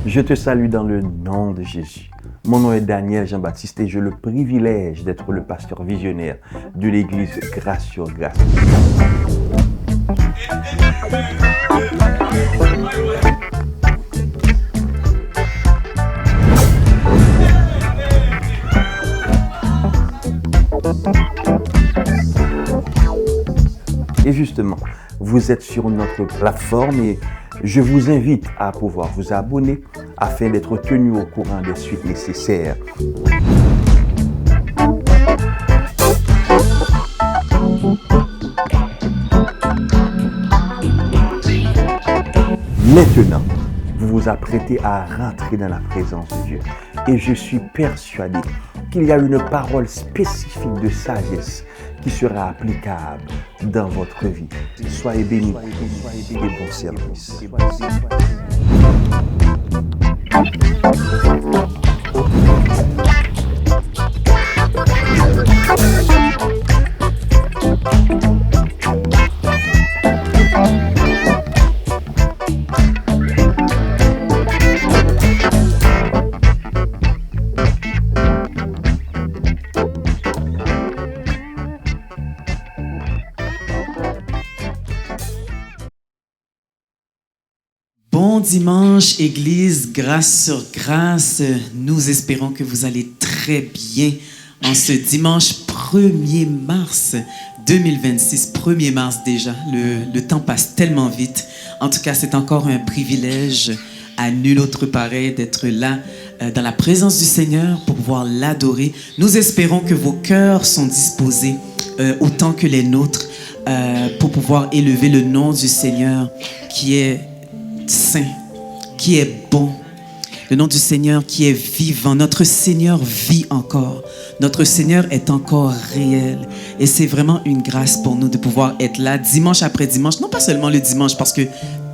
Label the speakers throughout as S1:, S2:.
S1: Je te salue dans le nom de Jésus. Mon nom est Daniel Jean-Baptiste et j'ai le privilège d'être le pasteur visionnaire de l'église Grâce sur Grâce. Et justement, vous êtes sur notre plateforme et je vous invite à pouvoir vous abonner afin d'être tenu au courant des suites nécessaires. Maintenant, vous vous apprêtez à rentrer dans la présence de Dieu. Et je suis persuadé qu'il y a une parole spécifique de sagesse qui sera applicable dans votre vie. Soyez bénis et bon service.
S2: Bon dimanche, Église, Grâce sur Grâce. Nous espérons que vous allez très bien en ce dimanche 1er mars 2026. 1er mars déjà, le temps passe tellement vite. En tout cas, c'est encore un privilège à nul autre pareil d'être là dans la présence du Seigneur pour pouvoir l'adorer. Nous espérons que vos cœurs sont disposés autant que les nôtres pour pouvoir élever le nom du Seigneur qui est saint, qui est bon, le nom du Seigneur qui est vivant. Notre Seigneur vit encore. Notre Seigneur est encore réel. Et c'est vraiment une grâce pour nous de pouvoir être là dimanche après dimanche. Non pas seulement le dimanche, parce que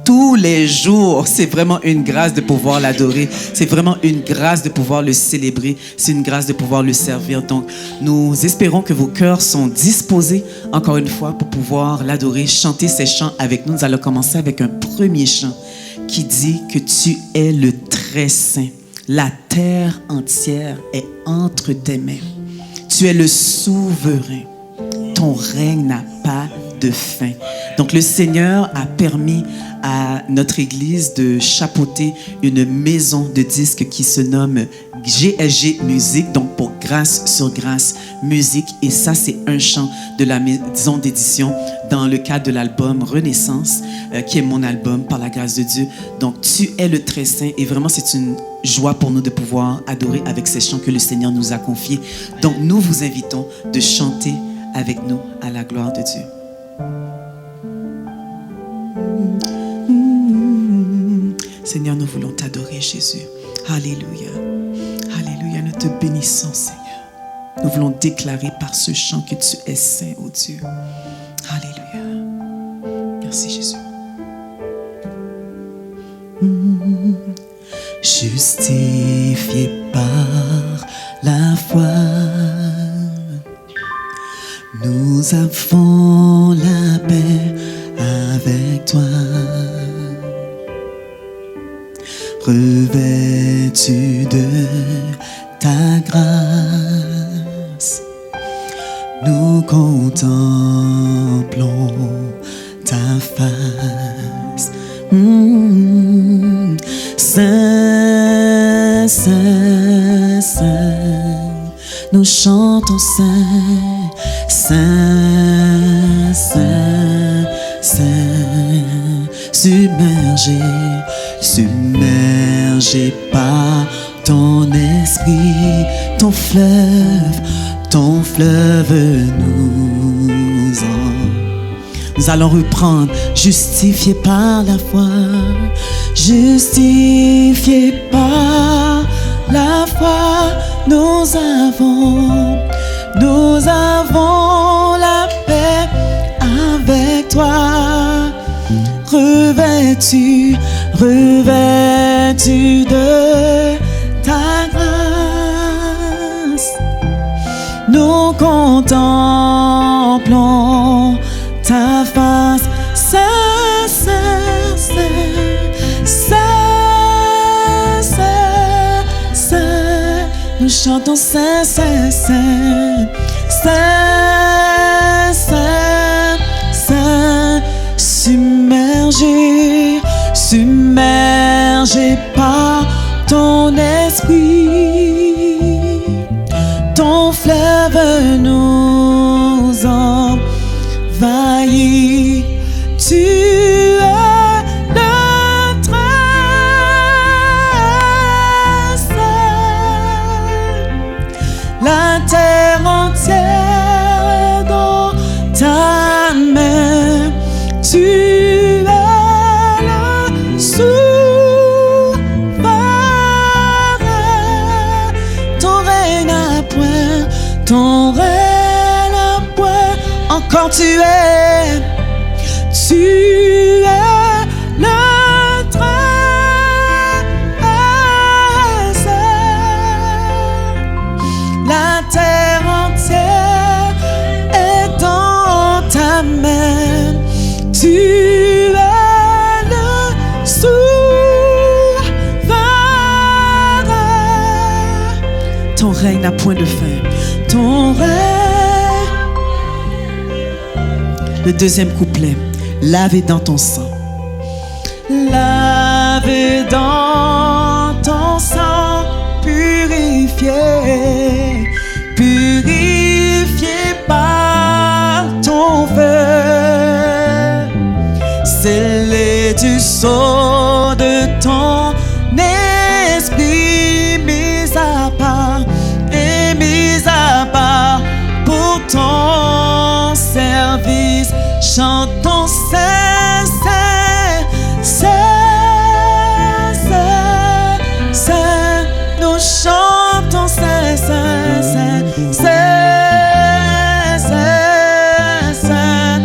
S2: tous les jours, c'est vraiment une grâce de pouvoir l'adorer. C'est vraiment une grâce de pouvoir le célébrer. C'est une grâce de pouvoir le servir. Donc, nous espérons que vos cœurs sont disposés, encore une fois, pour pouvoir l'adorer, chanter ces chants avec nous. Nous allons commencer avec un premier chant qui dit que tu es le très saint. La terre entière est entre tes mains. Tu es le souverain. Ton règne n'a pas de fin. Donc le Seigneur a permis à notre Église de chapeauter une maison de disques qui se nomme GSG Musique, donc pour Grâce sur Grâce Musique. Et ça, c'est un chant de la maison d'édition dans le cadre de l'album Renaissance, qui est mon album par la grâce de Dieu. Donc tu es le très saint et vraiment c'est une joie pour nous de pouvoir adorer avec ces chants que le Seigneur nous a confiés. Donc nous vous invitons de chanter avec nous à la gloire de Dieu. Seigneur, nous voulons t'adorer, Jésus. Alléluia. Alléluia. Nous te bénissons, Seigneur. Nous voulons déclarer par ce chant que tu es saint, ô Dieu. Alléluia. Merci, Jésus. Justifié par la foi, nous avons la paix avec toi. Revêtu de ta grâce, nous contemplons ta face. Saint, Saint, Saint, nous chantons Saint, Saint, Saint, Saint, submergé, submergé par ton esprit, ton fleuve nous en. Nous allons reprendre, justifié par la foi, justifié par la foi, nous avons la paix avec toi, revêtu de ta grâce, nous contemplons ta face, Saint, Saint, Saint, Saint, chantons Saint, Saint, Saint, Saint, Saint, Saint, submergé, submergé par ton esprit, ton fleuve nous envahit, tu es le très saint, la terre entière est dans ta main, tu es le souverain, ton règne à point, ton règne à point, encore tu es le très saint, la terre entière est dans ta main, tu es le souverain, ton règne n'a point de fin, ton règne. Le deuxième couplet, lavé dans ton sang. Lavé dans ton sang, purifié, purifié par ton feu, scellé du sceau de ton esprit, mis à part et mis à part pour ton service. Chantons Saint, Saint, Saint, Saint, Saint, nous chantons Saint, Saint, Saint, Saint, Saint, Saint,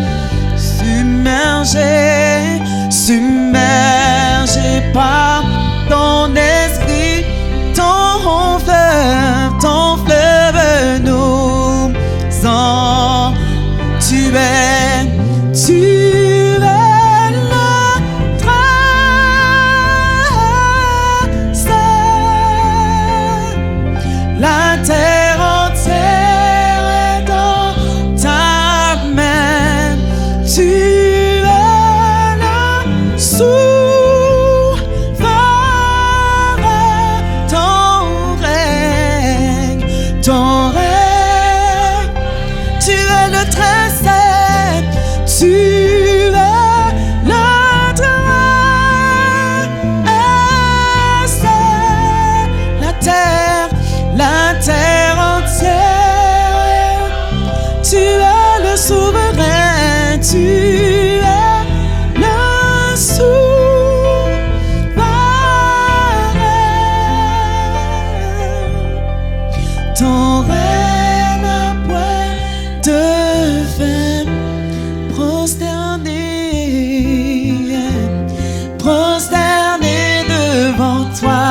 S2: submergé, submergé par ton esprit, ton fleuve nous en, tu es le très saint, la terre entière est dans ta main, tu es le souverain, ton règne, tu es le très saint, tu es le très saint, la terre entière, tu es le souverain, tu es le souverain, ton règne n'a point de fin, prosterné, prosterné devant toi,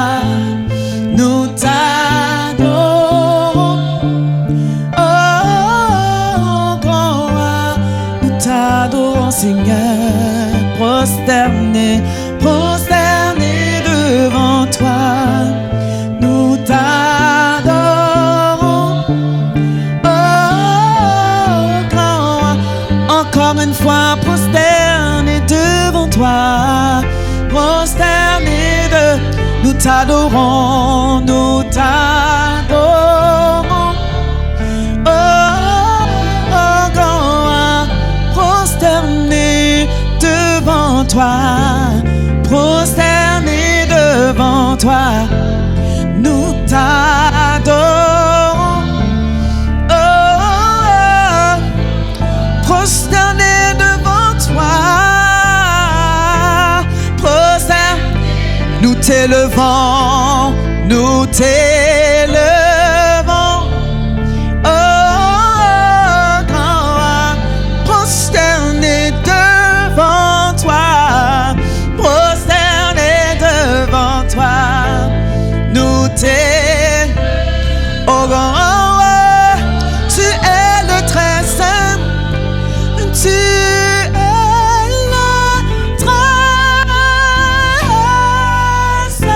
S2: nous t'adorons, oh, grand roi, nous t'adorons Seigneur, prosterné, prosterné devant toi, nous t'adorons, oh, grand roi, encore une fois prosterné devant toi, prosterné nous t'adorons, nous t'adorons, oh, oh, grand roi, prosterné devant toi, prosterné devant toi, nous t'adorons, oh, oh, prosterné devant toi, prosterné, nous t'élevons, nous t'élevons, oh, grand roi, prosterné devant toi, prosterné devant toi, nous t'élevons, oh, grand roi, tu es le très saint, tu es le très saint,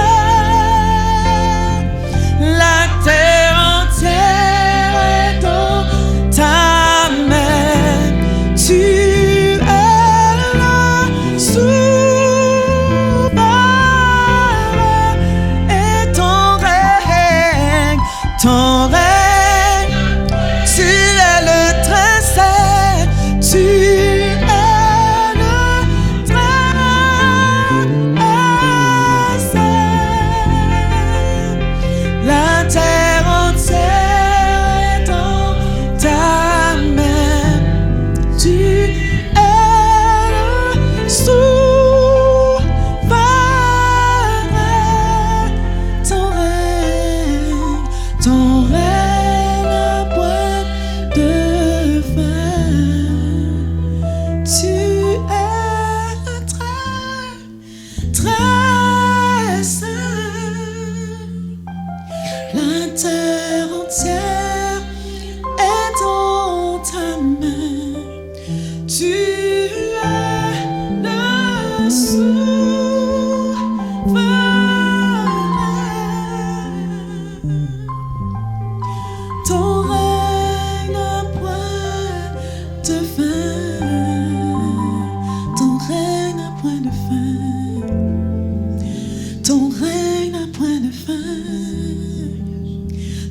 S2: la très saint. La terre entière est dans ta main. Tu es le souverain. Ton règne n'a point de fin. Ton règne n'a point de fin. Ton règne n'a point de fin.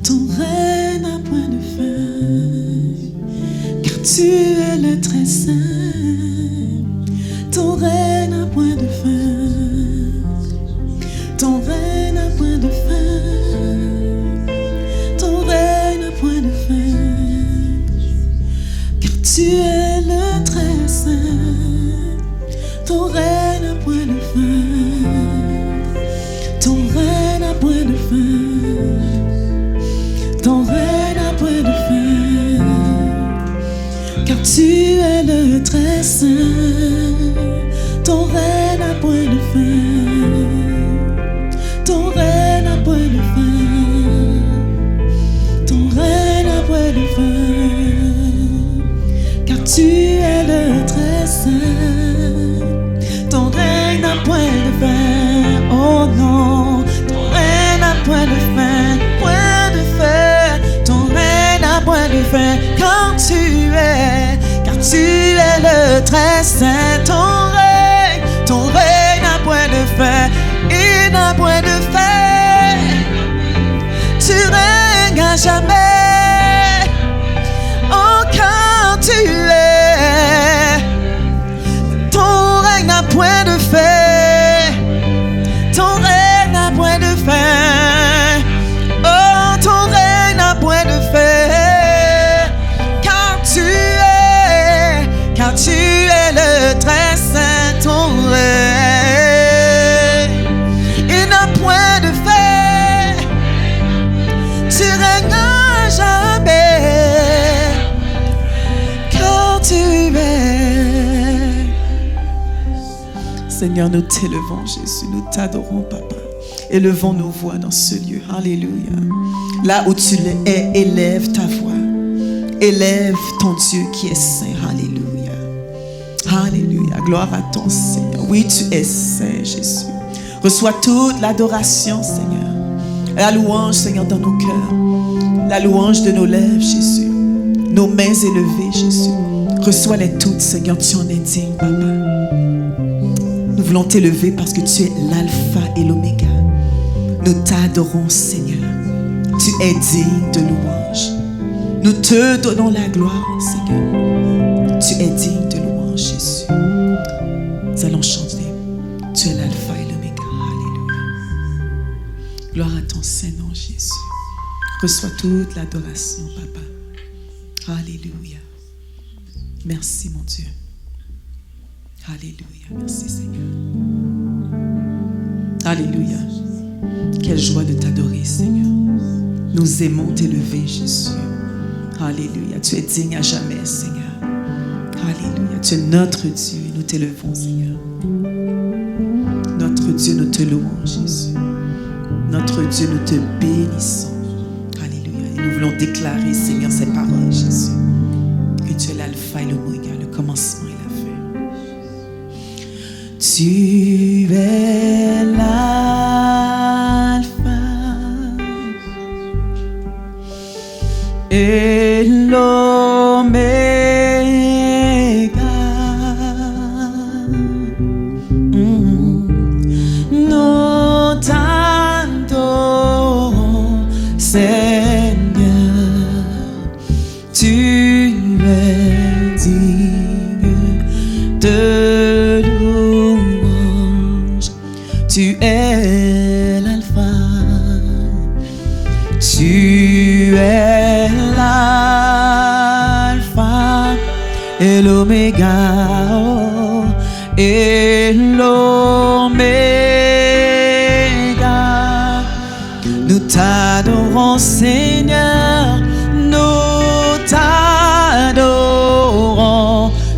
S2: Ton règne n'a point de fin. Car tu es le très saint. Ton règne n'a point de fin. Ton règne n'a point de fin. Ton règne n'a point de fin. Car tu es le très saint. Ton règne n'a point de fin. Ton règne n'a point de fin. Ton règne n'a point de fin. Car tu es le très saint. Ton règne n'a point de fin. Ton règne n'a point de fin. Ton règne n'a point de fin. Car tu es le très saint. Ton règne n'a point de fin. Oh non, ton règne n'a point de fin. Point de fin. Ton règne n'a point de fin. Car tu es le très saint. Ton règne n'a point de fin. Il n'a point de fin. Tu règnes à jamais. Oh, car tu es. Ton règne n'a point de fin. Ton règne n'a point de fin. Oh, ton règne n'a point de fin. Car tu es le très saint. Ton règne, il n'a point de fin. Tu règnes à jamais. Car tu es. Seigneur, nous t'élevons, Jésus, nous t'adorons, Papa. Élevons nos voix dans ce lieu. Alléluia. Là où tu es, élève ta voix. Élève ton Dieu qui est saint. Alléluia. Alléluia. Gloire à ton Seigneur. Oui, tu es saint, Jésus. Reçois toute l'adoration, Seigneur. La louange, Seigneur, dans nos cœurs. La louange de nos lèvres, Jésus. Nos mains élevées, Jésus. Reçois-les toutes, Seigneur. Tu en es digne, Papa. Nous voulons t'élever parce que tu es l'alpha et l'oméga. Nous t'adorons, Seigneur. Tu es digne de louange. Nous te donnons la gloire, Seigneur. Tu es digne de louange, Jésus. Nous allons chanter. Tu es l'alpha et l'oméga. Alléluia. Gloire à ton Saint-Nom, Jésus. Reçois toute l'adoration, Papa. Alléluia. Merci, mon Dieu. Alléluia. Merci, Seigneur. Alléluia. Quelle joie de t'adorer, Seigneur. Nous aimons t'élever, Jésus. Alléluia. Tu es digne à jamais, Seigneur. Alléluia. Tu es notre Dieu. Nous t'élevons, Seigneur. Notre Dieu, nous te louons, Jésus. Notre Dieu, nous te bénissons. Alléluia. Et nous voulons déclarer, Seigneur, ces paroles, Jésus. Que tu es l'alpha et l'oméga, le commencement et la fin. Tu es l'alpha et l'oméga. Nous t'adorons, Seigneur. Tu es digne de louange. Tu es l'alpha. Tu es l'alpha et l'oméga, oh, et l'oméga. Nous t'adorons, Seigneur. Nous t'adorons,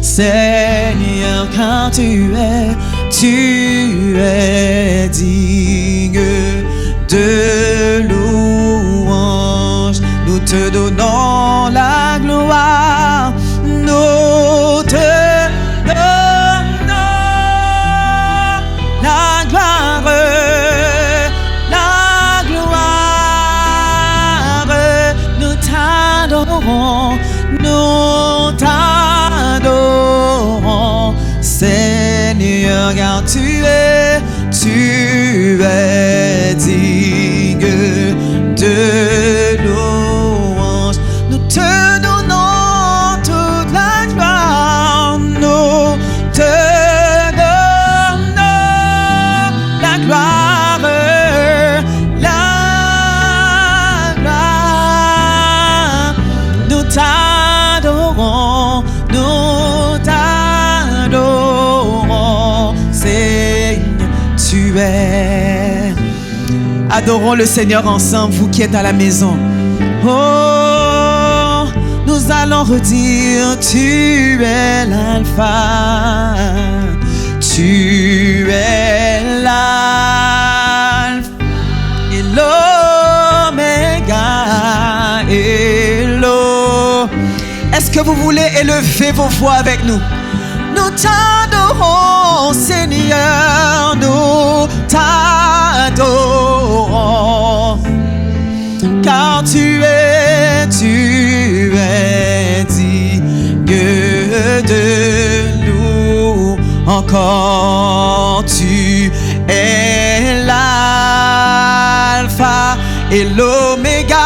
S2: Seigneur, car tu es tu es digne de louange. Nous te donnons la gloire, nous te donnons la gloire, la gloire. Nous t'adorons, nous t'adorons, Seigneur, car tu es digne de louange. Nous te donnons toute la gloire, nous te donnons la gloire, la gloire. Nous t'adorons, nous t'adorons, Seigneur, tu es. Adorons le Seigneur ensemble, vous qui êtes à la maison. Oh, nous allons redire, tu es l'alpha, tu es l'alpha et l'oméga et l'o. Est-ce que vous voulez élever vos voix avec nous? Nous t'adorons, Seigneur, nous t'adorons, car tu es digne de nous. Encore, tu es l'alpha et l'oméga,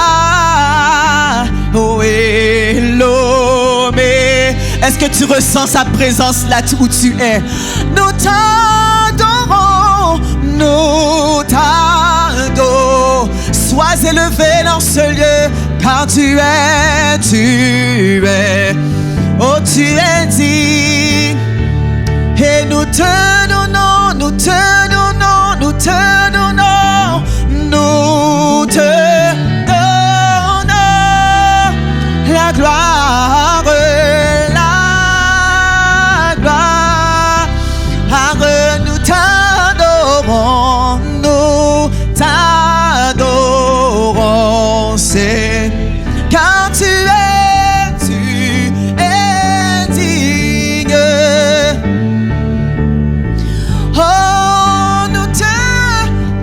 S2: oh, et l'oméga. Est-ce que tu ressens sa présence là où tu es? Nous t'adorons, nous t'adorons. Sois élevé dans ce lieu, car tu es, oh, tu es digne. Et nous te donnons, nous te donnons, nous te donnons, nous te donnons la gloire, la gloire. Nous t'adorons, nous t'adorons, c'est car tu es digne. Oh, nous te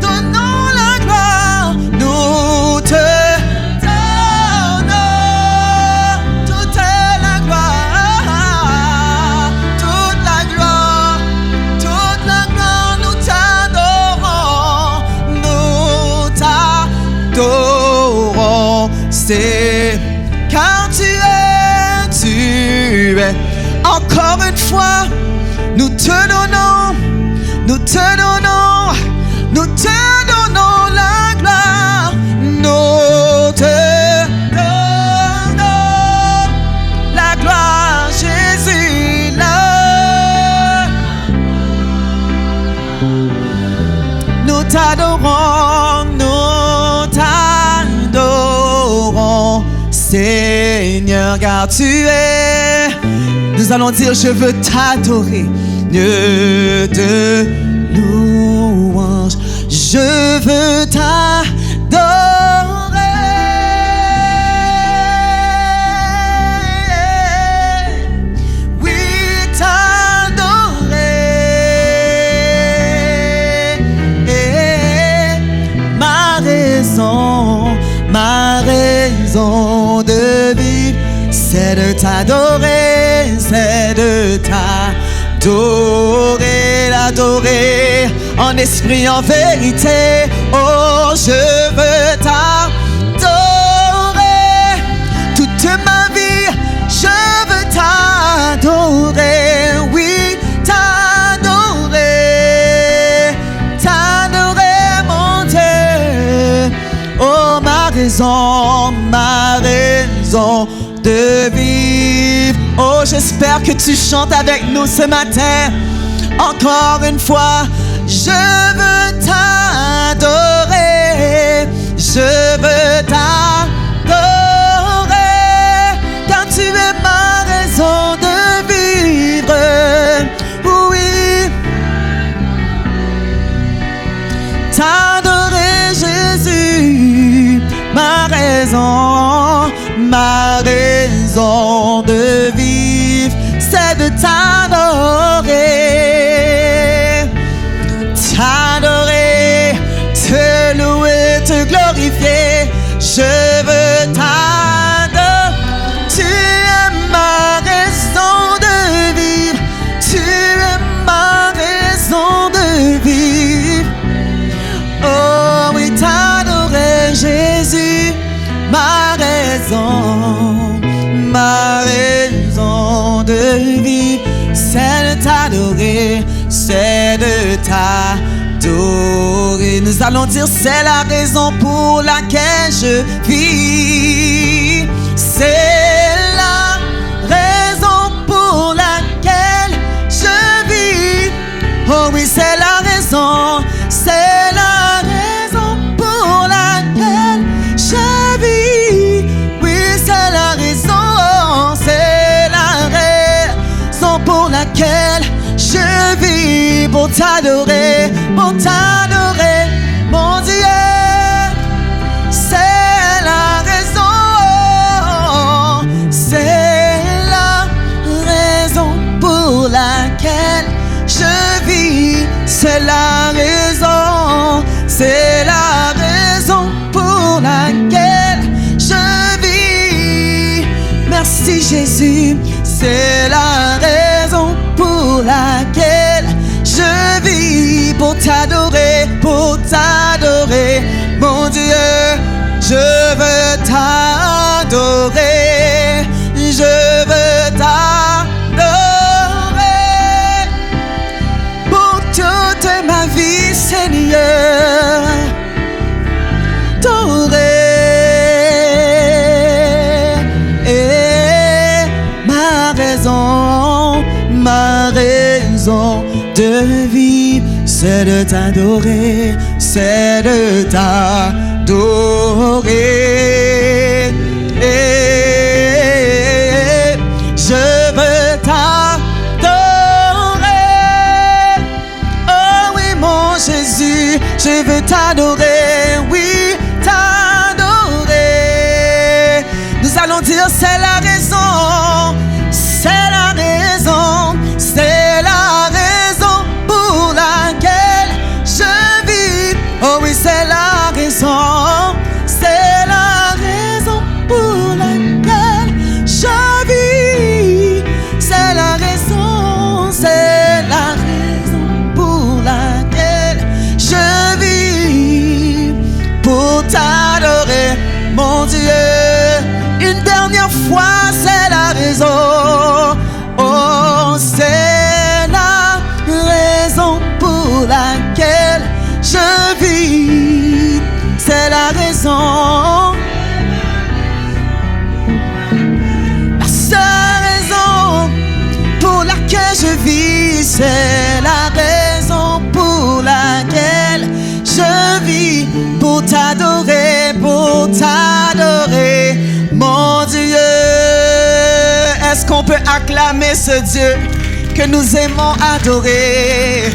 S2: donnons la gloire, nous te donnons toute la gloire, toute la gloire, toute la gloire. Nous t'adorons, nous t'adorons, c'est car tu es. Encore une fois, nous te donnons, nous te donnons, nous te donnons la gloire, nous te donnons la gloire, Jésus, là. Nous t'adorons, nous t'adorons, Seigneur, car tu es. Nous allons dire, je veux t'adorer, Dieu de louange. Je veux t'adorer, oui, t'adorer. Ma raison de vivre, c'est de t'adorer, c'est de t'adorer, l'adorer en esprit, en vérité. Oh, je veux t'adorer toute ma vie, je veux t'adorer, oui, t'adorer, t'adorer mon Dieu. Oh, ma raison de vivre. Oh, j'espère que tu chantes avec nous ce matin. Encore une fois, je veux t'adorer, je veux t'adorer, car tu es ma raison de vivre. Oui,
S3: ma raison de vivre, c'est de t'adorer. T'adorer, te louer, te glorifier. Je veux t'adorer. Tu es ma raison de vivre. Tu es ma raison de vivre. Oh oui, t'adorer, Jésus, ma raison de vivre, c'est de t'adorer, c'est de t'adorer. Nous allons dire, c'est la raison pour laquelle je vis. C'est la raison pour laquelle je vis. Oh oui, c'est la raison, c'est la raison pour laquelle je vis. Oui, c'est la raison pour laquelle je vis. Pour t'adorer, mon Dieu. C'est la raison, c'est la raison pour laquelle je vis. C'est la raison, c'est la raison pour laquelle je vis. Merci Jésus, c'est la raison pour laquelle je vis. Pour t'adorer, mon Dieu. Je veux t'adorer, je veux t'adorer pour toute ma vie, Seigneur. Ma raison de vivre, c'est de t'adorer, c'est de t'adorer. Je veux t'adorer. Oh oui, mon Jésus, je veux t'adorer, oui, t'adorer. Nous allons dire, c'est la raison. C'est la raison, c'est la raison pour laquelle je vis. Oh oui, c'est la raison, c'est la raison pour laquelle je vis. C'est la raison, c'est la raison pour laquelle je vis. Pour t'adorer, mon Dieu. Une dernière fois, c'est la raison. Oh, c'est la raison pour laquelle je vis. C'est la raison. La seule raison pour laquelle je vis. C'est la raison pour laquelle je vis. Pour t'adorer, mon Dieu. Est-ce qu'on peut acclamer ce Dieu que nous aimons adorer,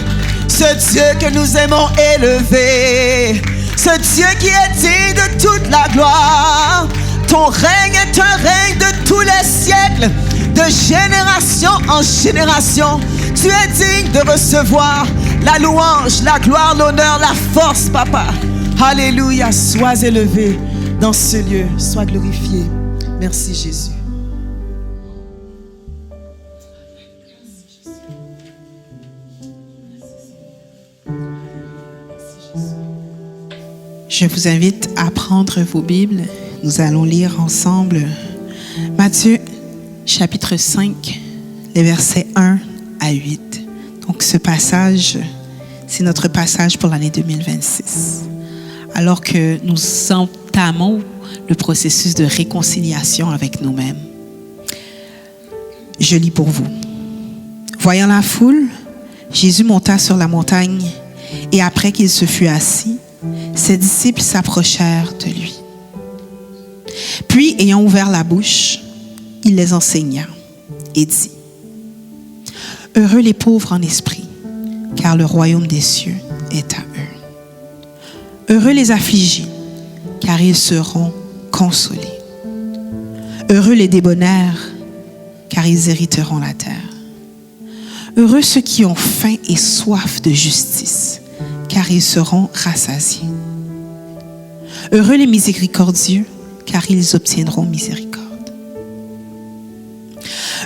S3: ce Dieu que nous aimons élever, ce Dieu qui est digne de toute la gloire? Ton règne est un règne de tous les siècles, de génération en génération. Tu es digne de recevoir la louange, la gloire, l'honneur, la force, Papa. Alléluia, sois élevé dans ce lieu, sois glorifié. Merci Jésus.
S4: Je vous invite à prendre vos Bibles. Nous allons lire ensemble Matthieu chapitre 5, les versets 1 à 8. Donc ce passage, c'est notre passage pour l'année 2026. Alors que nous entamons le processus de réconciliation avec nous-mêmes. Je lis pour vous. Voyant la foule, Jésus monta sur la montagne et après qu'il se fut assis, ses disciples s'approchèrent de lui. Puis, ayant ouvert la bouche, il les enseigna et dit: Heureux les pauvres en esprit, car le royaume des cieux est à eux. Heureux les affligés, car ils seront consolés. Heureux les débonnaires, car ils hériteront la terre. Heureux ceux qui ont faim et soif de justice, car ils seront rassasiés. Heureux les miséricordieux, car ils obtiendront miséricorde.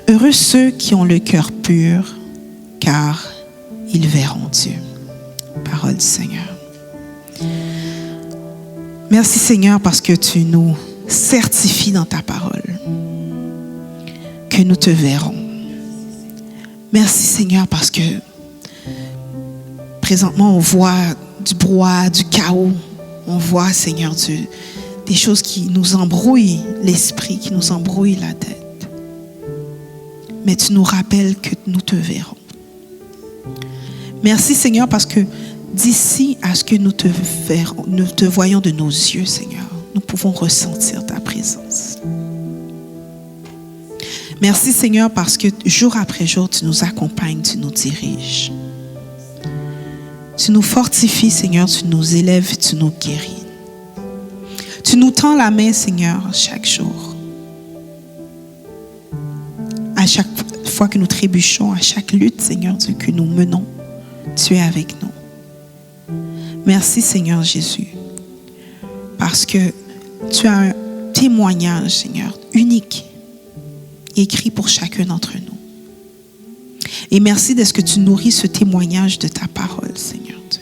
S4: Heureux ceux qui ont le cœur pur, car ils verront Dieu. Parole du Seigneur. Merci Seigneur parce que tu nous certifies dans ta parole que nous te verrons. Merci Seigneur parce que présentement on voit du brouhaha, du chaos. On voit Seigneur Dieu des choses qui nous embrouillent l'esprit, qui nous embrouillent la tête. Mais tu nous rappelles que nous te verrons. Merci Seigneur parce que d'ici à ce que nous te verrons, nous te voyons de nos yeux Seigneur, nous pouvons ressentir ta présence. Merci Seigneur parce que jour après jour tu nous accompagnes, tu nous diriges. Tu nous fortifies Seigneur, tu nous élèves, tu nous guéris. Tu nous tends la main Seigneur chaque jour. À chaque fois que nous trébuchons, à chaque lutte Seigneur Dieu que nous menons, tu es avec nous. Merci Seigneur Jésus, parce que tu as un témoignage Seigneur unique, écrit pour chacun d'entre nous. Et merci de ce que tu nourris ce témoignage de ta parole Seigneur Dieu.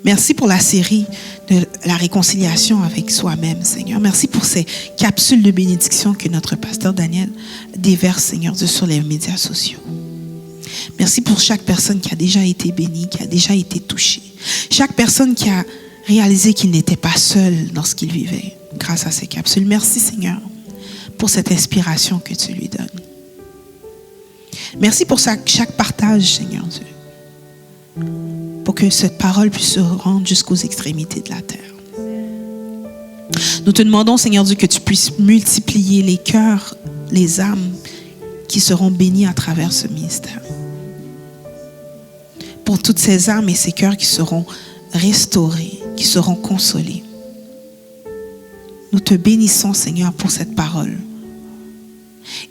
S4: Merci pour la série de la réconciliation avec soi-même Seigneur. Merci pour ces capsules de bénédiction que notre pasteur Daniel déverse Seigneur Dieu sur les médias sociaux. Merci pour chaque personne qui a déjà été bénie, qui a déjà été touchée. Chaque personne qui a réalisé qu'il n'était pas seul dans ce qu'il vivait grâce à ces capsules. Merci Seigneur pour cette inspiration que tu lui donnes. Merci pour chaque partage Seigneur Dieu. Pour que cette parole puisse se rendre jusqu'aux extrémités de la terre. Nous te demandons Seigneur Dieu que tu puisses multiplier les cœurs, les âmes qui seront bénies à travers ce ministère. Pour toutes ces âmes et ces cœurs qui seront restaurés, qui seront consolés. Nous te bénissons, Seigneur, pour cette parole.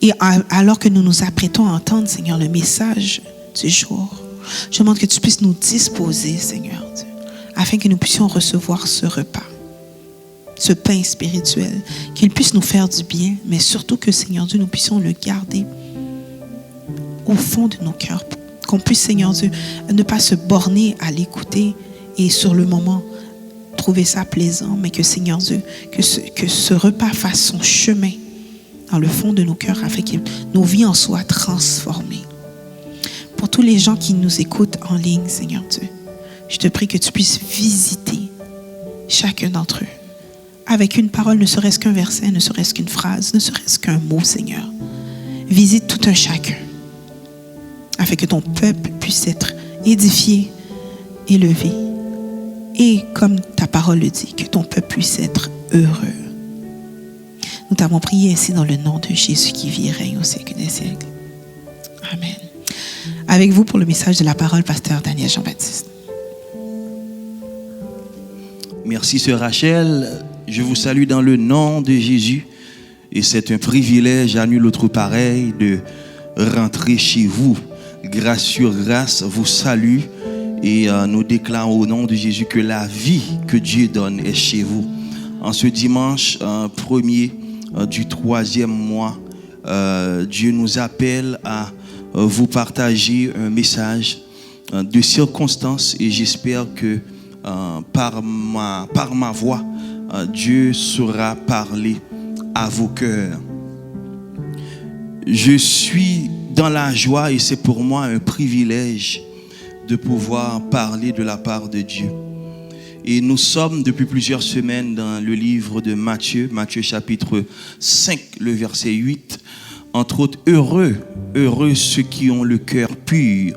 S4: Et alors que nous nous apprêtons à entendre, Seigneur, le message du jour, je demande que tu puisses nous disposer, Seigneur, afin que nous puissions recevoir ce repas, ce pain spirituel, qu'il puisse nous faire du bien, mais surtout que, Seigneur Dieu, nous puissions le garder au fond de nos cœurs. Qu'on puisse, Seigneur Dieu, ne pas se borner à l'écouter et sur le moment trouver ça plaisant, mais que, Seigneur Dieu, que ce repas fasse son chemin dans le fond de nos cœurs afin que nos vies en soient transformées. Pour tous les gens qui nous écoutent en ligne, Seigneur Dieu, je te prie que tu puisses visiter chacun d'entre eux avec une parole, ne serait-ce qu'un verset, ne serait-ce qu'une phrase, ne serait-ce qu'un mot, Seigneur. Visite tout un chacun afin que ton peuple puisse être édifié, élevé. Et comme ta parole le dit, que ton peuple puisse être heureux. Nous t'avons prié ainsi dans le nom de Jésus qui vit et règne au siècle des siècles. Amen. Avec vous pour le message de la parole, pasteur Daniel Jean-Baptiste.
S5: Merci, sœur Rachel. Je vous salue dans le nom de Jésus. Et c'est un privilège à nul autre pareil de rentrer chez vous. Grâce sur grâce vous salue et nous déclarons au nom de Jésus que la vie que Dieu donne est chez vous. En ce dimanche premier du 3e mois, Dieu nous appelle à vous partager un message de circonstance et j'espère que par ma voix, Dieu saura parler à vos cœurs. Je suis dans la joie et c'est pour moi un privilège de pouvoir parler de la part de Dieu. Et nous sommes depuis plusieurs semaines dans le livre de Matthieu chapitre 5, le verset 8. Entre autres, heureux ceux qui ont le cœur pur,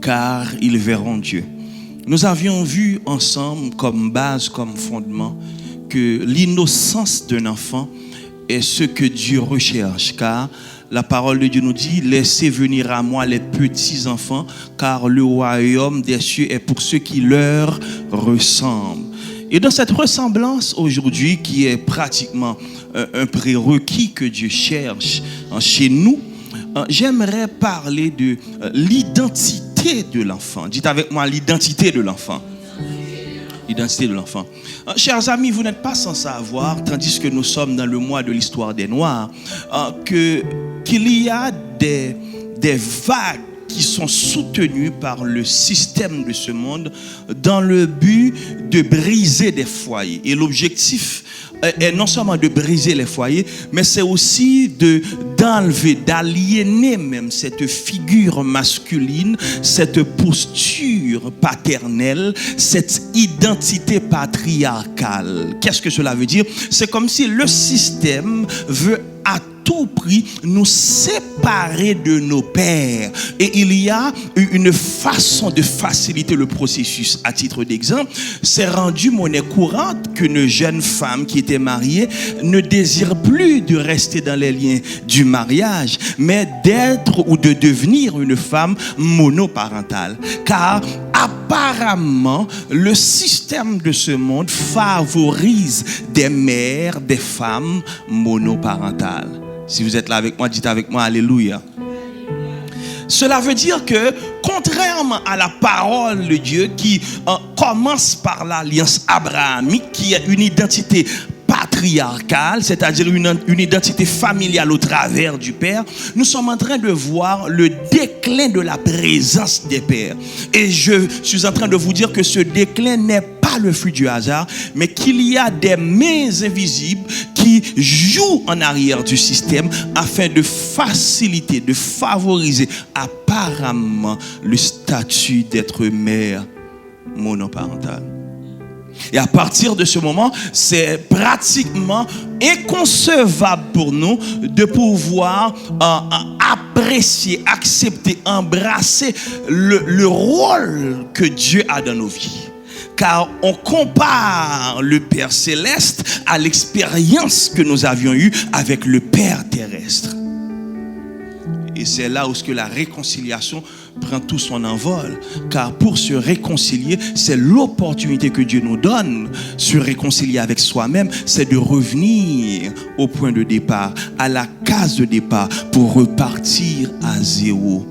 S5: car ils verront Dieu. Nous avions vu ensemble comme base, comme fondement, que l'innocence d'un enfant est ce que Dieu recherche, car la parole de Dieu nous dit, laissez venir à moi les petits enfants, car le royaume des cieux est pour ceux qui leur ressemblent. Et dans cette ressemblance aujourd'hui, qui est pratiquement un prérequis que Dieu cherche chez nous, j'aimerais parler de l'identité de l'enfant. Dites avec moi, l'identité de l'enfant. L'identité de l'enfant. Chers amis, vous n'êtes pas sans savoir, tandis que nous sommes dans le mois de l'histoire des Noirs, qu'il y a des vagues qui sont soutenues par le système de ce monde dans le but de briser des foyers. Et l'objectif est non seulement de briser les foyers, mais c'est aussi d'enlever, d'aliéner même cette figure masculine, cette posture paternelle, cette identité patriarcale. Qu'est-ce que cela veut dire? C'est comme si le système veut à tout prix nous séparer de nos pères. Et il y a une façon de faciliter le processus. À titre d'exemple, c'est rendu monnaie courante qu'une jeune femme qui était mariée ne désire plus de rester dans les liens du mariage, mais d'être ou de devenir une femme monoparentale. Car apparemment, le système de ce monde favorise des mères, des femmes monoparentales. Si vous êtes là avec moi, dites avec moi Alléluia. Cela veut dire que, contrairement à la parole de Dieu qui commence par l'alliance abrahamique, qui est une identité patriarcale, c'est-à-dire une identité familiale au travers du père, nous sommes en train de voir le déclin de la présence des pères. Et je suis en train de vous dire que ce déclin n'est pas le fruit du hasard, mais qu'il y a des mains invisibles qui jouent en arrière du système afin de faciliter, de favoriser apparemment le statut d'être mère monoparentale. Et à partir de ce moment, c'est pratiquement inconcevable pour nous de pouvoir apprécier, accepter, embrasser le rôle que Dieu a dans nos vies. Car on compare le Père céleste à l'expérience que nous avions eue avec le Père terrestre. Et c'est là où la réconciliation prend tout son envol. Car pour se réconcilier, c'est l'opportunité que Dieu nous donne. Se réconcilier avec soi-même, c'est de revenir au point de départ, à la case de départ, pour repartir à zéro.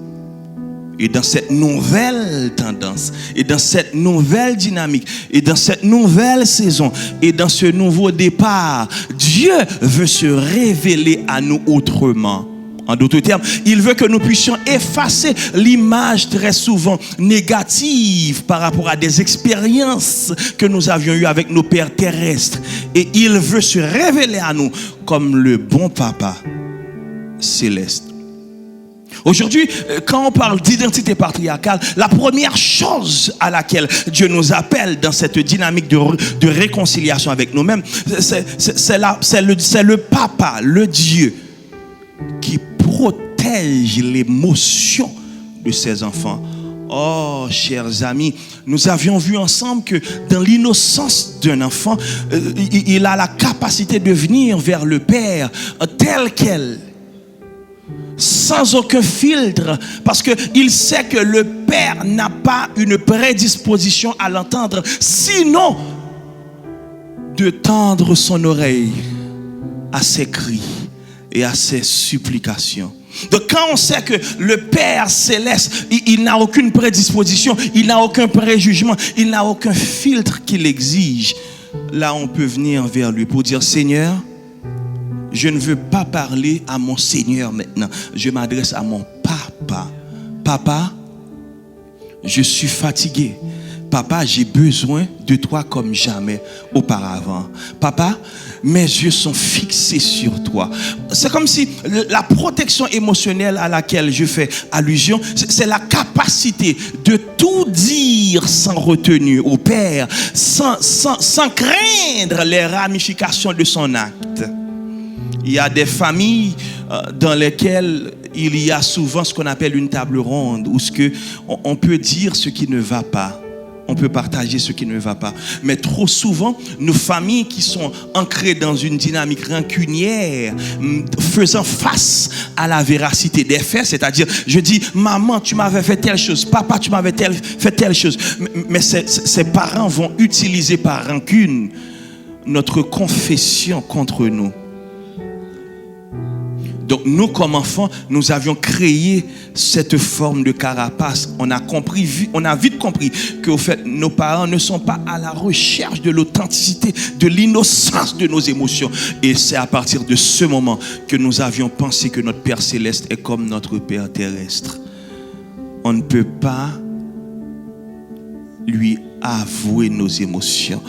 S5: Et dans cette nouvelle tendance, et dans cette nouvelle dynamique, et dans cette nouvelle saison, et dans ce nouveau départ, Dieu veut se révéler à nous autrement. En d'autres termes, il veut que nous puissions effacer l'image très souvent négative par rapport à des expériences que nous avions eues avec nos pères terrestres. Et il veut se révéler à nous comme le bon papa céleste. Aujourd'hui, quand on parle d'identité patriarcale, la première chose à laquelle Dieu nous appelle dans cette dynamique de réconciliation avec nous-mêmes, c'est le papa, le Dieu, qui protège l'émotion de ses enfants. Oh, chers amis, nous avions vu ensemble que dans l'innocence d'un enfant, il a la capacité de venir vers le Père tel quel, sans aucun filtre, parce qu'il sait que le Père n'a pas une prédisposition à l'entendre, sinon de tendre son oreille à ses cris et à ses supplications. Donc quand on sait que le Père céleste, il n'a aucune prédisposition, il n'a aucun préjugement, il n'a aucun filtre qu'il exige, là on peut venir vers lui pour dire: Seigneur, je ne veux pas parler à mon Seigneur maintenant, je m'adresse à mon papa. Papa, je suis fatigué. Papa, j'ai besoin de toi comme jamais auparavant. Papa, mes yeux sont fixés sur toi. C'est comme si la protection émotionnelle à laquelle je fais allusion, c'est la capacité de tout dire sans retenue au Père, sans craindre les ramifications de son acte. Il y a des familles dans lesquelles il y a souvent ce qu'on appelle une table ronde, où on peut dire ce qui ne va pas. on peut partager ce qui ne va pas. Mais trop souvent, nos familles qui sont ancrées dans une dynamique rancunière, faisant face à la véracité des faits, c'est-à-dire, je dis, maman, tu m'avais fait telle chose, papa, tu m'avais fait telle chose. Mais ces parents vont utiliser par rancune notre confession contre nous. Donc nous, comme enfants, nous avions créé cette forme de carapace. On a vite compris qu'au fait, nos parents ne sont pas à la recherche de l'authenticité, de l'innocence de nos émotions. Et c'est à partir de ce moment que nous avions pensé que notre Père Céleste est comme notre Père terrestre. On ne peut pas lui avouer nos émotions.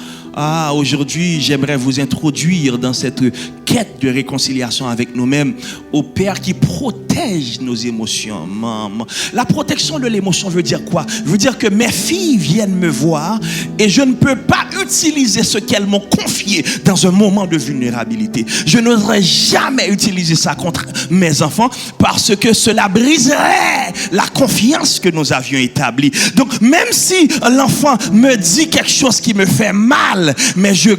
S5: Aujourd'hui, j'aimerais vous introduire dans cette quête de réconciliation avec nous-mêmes au Père qui protège nos émotions. Maman. La protection de l'émotion veut dire quoi? Veut dire que mes filles viennent me voir et je ne peux pas utiliser ce qu'elles m'ont confié dans un moment de vulnérabilité. Je n'oserais jamais utiliser ça contre mes enfants parce que cela briserait la confiance que nous avions établie. Donc, même si l'enfant me dit quelque chose qui me fait mal, mais je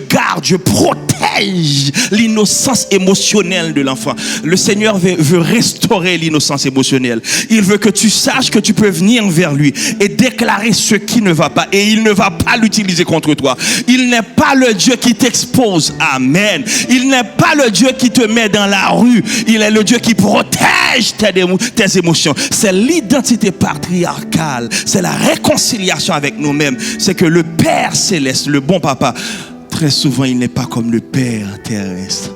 S5: protège l'innocence émotionnelle de l'enfant. Le Seigneur veut restaurer l'innocence émotionnelle. Il veut que tu saches que tu peux venir vers lui et déclarer ce qui ne va pas. Et il ne va pas l'utiliser contre toi. Il n'est pas le Dieu qui t'expose. Amen. Il n'est pas le Dieu qui te met dans la rue. Il est le Dieu qui protège tes émotions. C'est l'identité patriarcale. C'est la réconciliation avec nous-mêmes. C'est que le Père Céleste, le bon papa, très souvent, il n'est pas comme le Père terrestre.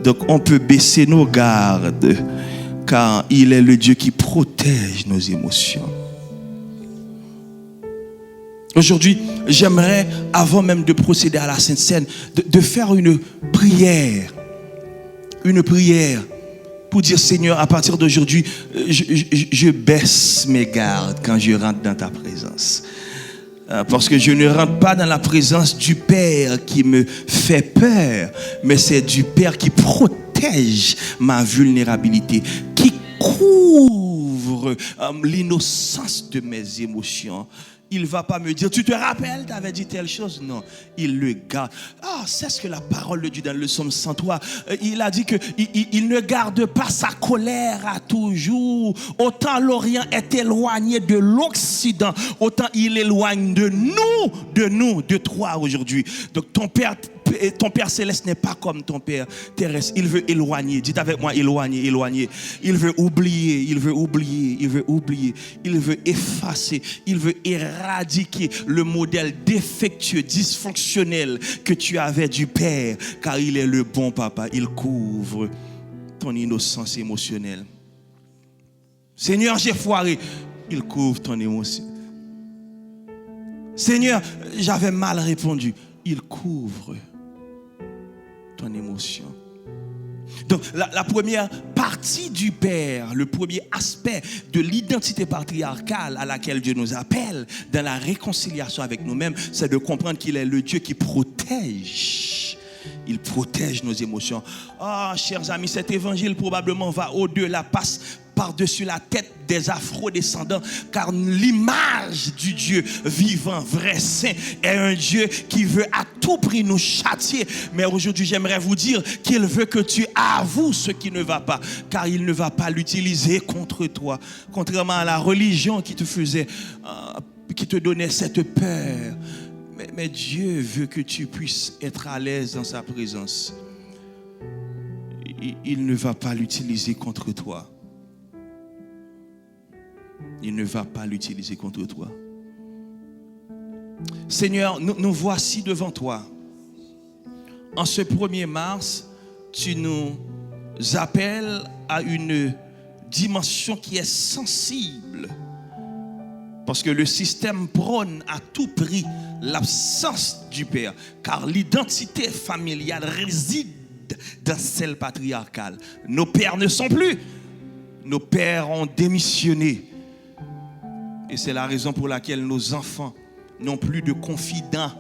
S5: Donc, on peut baisser nos gardes, car il est le Dieu qui protège nos émotions. Aujourd'hui, j'aimerais, avant même de procéder à la Sainte Seine, de faire une prière. Une prière pour dire, Seigneur, à partir d'aujourd'hui, je baisse mes gardes quand je rentre dans ta présence. Parce que je ne rentre pas dans la présence du Père qui me fait peur, mais c'est du Père qui protège ma vulnérabilité, qui couvre l'innocence de mes émotions. Il ne va pas me dire, tu te rappelles, tu avais dit telle chose? Non, il le garde. C'est ce que la parole de Dieu dans le psaume 103, il a dit qu'il ne garde pas sa colère à toujours. Autant l'Orient est éloigné de l'Occident, autant il éloigne de nous, de toi aujourd'hui. Donc ton Père Céleste n'est pas comme ton Père terrestre. Il veut éloigner. Dites avec moi, éloigner. Il veut oublier. Il veut effacer. Il veut éradiquer le modèle défectueux, dysfonctionnel que tu avais du Père. Car il est le bon papa. Il couvre ton innocence émotionnelle. Seigneur, j'ai foiré. Il couvre ton émotion. Seigneur, j'avais mal répondu. Il couvre ton émotion. Donc, la première partie du Père, le premier aspect de l'identité patriarcale à laquelle Dieu nous appelle dans la réconciliation avec nous-mêmes, c'est de comprendre qu'il est le Dieu qui protège. Il protège nos émotions. Chers amis, cet évangile probablement va au-delà, passe par-dessus la tête des afro-descendants, car l'image du Dieu vivant, vrai, saint, est un Dieu qui veut à tout prix nous châtier. Mais aujourd'hui, j'aimerais vous dire qu'il veut que tu avoues ce qui ne va pas, car il ne va pas l'utiliser contre toi. Contrairement à la religion qui te faisait, qui te donnait cette peur. Mais Dieu veut que tu puisses être à l'aise dans sa présence. Il ne va pas l'utiliser contre toi. Il ne va pas l'utiliser contre toi. Seigneur, nous voici devant toi. En ce 1er mars, tu nous appelles à une dimension qui est sensible. Parce que le système prône à tout prix l'absence du Père. Car l'identité familiale réside dans celle patriarcale. Nos pères ne sont plus. Nos pères ont démissionné. Et c'est la raison pour laquelle nos enfants n'ont plus de confidents.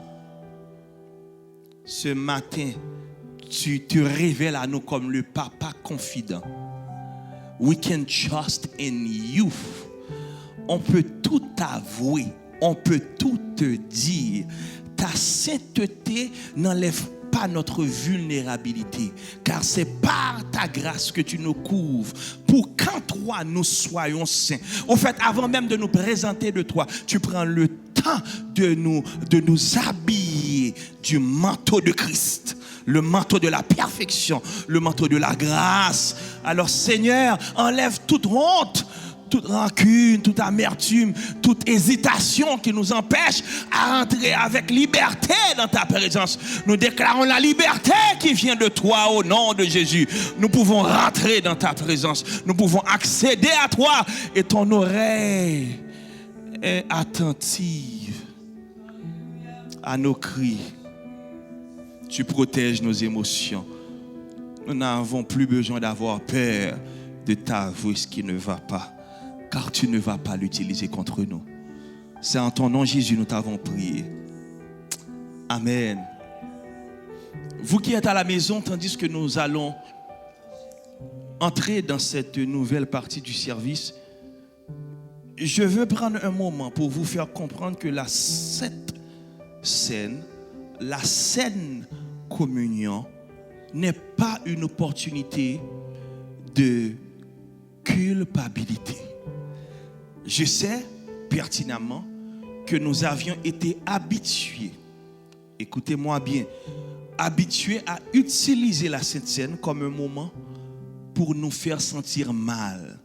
S5: Ce matin, tu te révèles à nous comme le papa confident. We can trust in you. On peut tout avouer on peut tout te dire. Ta sainteté n'enlève pas notre vulnérabilité, car c'est par ta grâce que tu nous couvres, pour qu'en toi nous soyons saints. Au fait, avant même de nous présenter de toi, tu prends le temps de nous habiller du manteau de Christ, le manteau de la perfection, le manteau de la grâce. Alors Seigneur, enlève toute honte, toute rancune, toute amertume, toute hésitation qui nous empêche à rentrer avec liberté dans ta présence. Nous déclarons la liberté qui vient de toi au nom de Jésus. Nous pouvons rentrer dans ta présence. Nous pouvons accéder à toi et ton oreille est attentive à nos cris. Tu protèges nos émotions. Nous n'avons plus besoin d'avoir peur de t'avouer ce qui ne va pas, car tu ne vas pas l'utiliser contre nous. C'est en ton nom, Jésus, nous t'avons prié. Amen. Vous qui êtes à la maison, tandis que nous allons entrer dans cette nouvelle partie du service, je veux prendre un moment pour vous faire comprendre que cette scène, la saine communion, n'est pas une opportunité de culpabilité. Je sais pertinemment que nous avions été habitués, écoutez-moi bien, habitués à utiliser la Sainte Seine comme un moment pour nous faire sentir mal,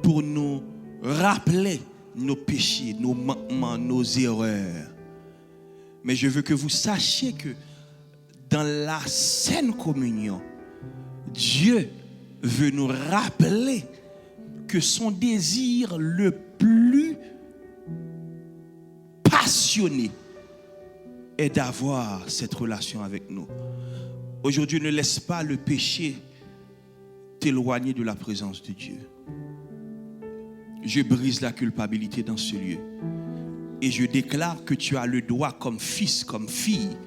S5: pour nous rappeler nos péchés, nos manquements, nos erreurs. Mais je veux que vous sachiez que dans la saine communion, Dieu veut nous rappeler que son désir le plus passionné est d'avoir cette relation avec nous. Aujourd'hui, ne laisse pas le péché t'éloigner de la présence de Dieu. Je brise la culpabilité dans ce lieu. Et je déclare que tu as le droit comme fils, comme fille,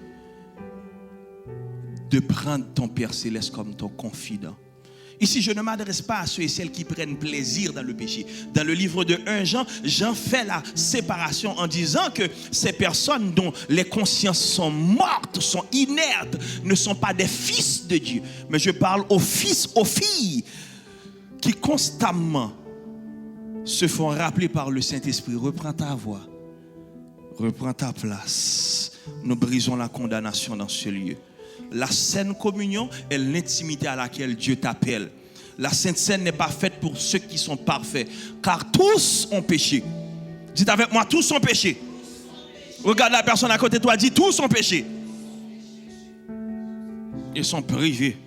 S5: de prendre ton Père Céleste comme ton confident. Ici, je ne m'adresse pas à ceux et celles qui prennent plaisir dans le péché. Dans le livre de 1 Jean, Jean fait la séparation en disant que ces personnes dont les consciences sont mortes, sont inertes, ne sont pas des fils de Dieu. Mais je parle aux fils, aux filles, qui constamment se font rappeler par le Saint-Esprit. Reprends ta voix, reprends ta place. Nous brisons la condamnation dans ce lieu. La saine communion est l'intimité à laquelle Dieu t'appelle. La Sainte Seine n'est pas faite pour ceux qui sont parfaits, car tous ont péché. Dites avec moi, tous ont péché. Regarde la personne à côté de toi, dis tous ont péché. Ils sont privés